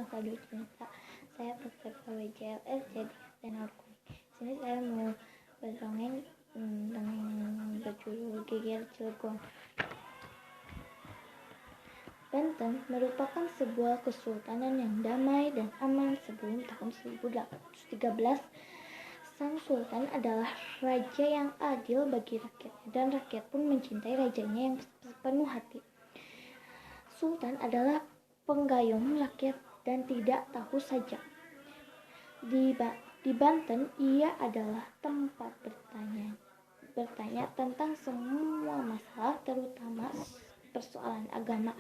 Sadu Cinta. Saya peserta WJLS jadi tenor kuning. Sini saya mau berdongeng dengan berjudul Geger Cilegon. Banten merupakan sebuah kesultanan yang damai dan aman sebelum tahun 1813. Sang sultan adalah raja yang adil bagi rakyatnya, dan rakyat pun mencintai rajanya yang sepenuh hati. Sultan adalah penggayung rakyat dan tidak tahu sajak. Di Banten, ia adalah tempat bertanya tentang semua masalah, terutama persoalan agama.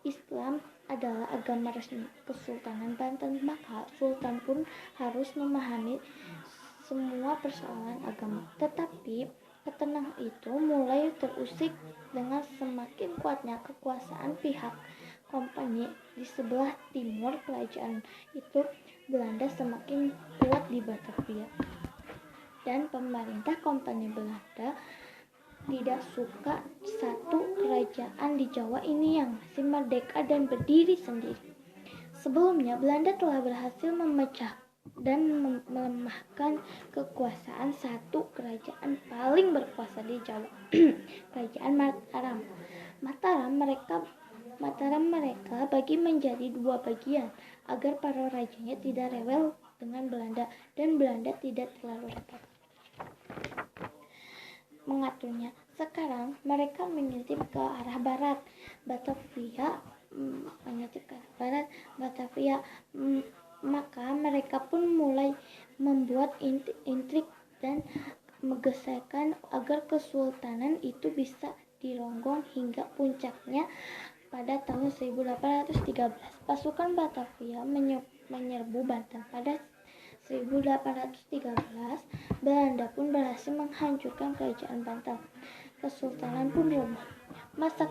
Islam adalah agama resmi Kesultanan Banten, maka sultan pun harus memahami semua persoalan agama. Tetapi ketenangan itu mulai terusik dengan semakin kuatnya kekuasaan pihak Kompani di sebelah timur kerajaan itu. Belanda semakin kuat di Batavia, dan pemerintah Kompani Belanda tidak suka satu kerajaan di Jawa ini yang masih merdeka dan berdiri sendiri. Sebelumnya Belanda telah berhasil memecah dan melemahkan kekuasaan satu kerajaan paling berkuasa di Jawa, Kerajaan Mataram. Mataram mereka bagi menjadi dua bagian agar para rajanya tidak rewel dengan Belanda dan Belanda tidak terlalu repot mengaturnya. Sekarang mereka menyisip ke arah barat Batavia, maka mereka pun mulai membuat intrik dan menggeserkan agar kesultanan itu bisa dironggong hingga puncaknya pada tahun 1813. Pasukan Batavia menyerbu Banten. Pada 1813, Belanda pun berhasil menghancurkan kerajaan Banten. Kesultanan pun lumpuh. Masa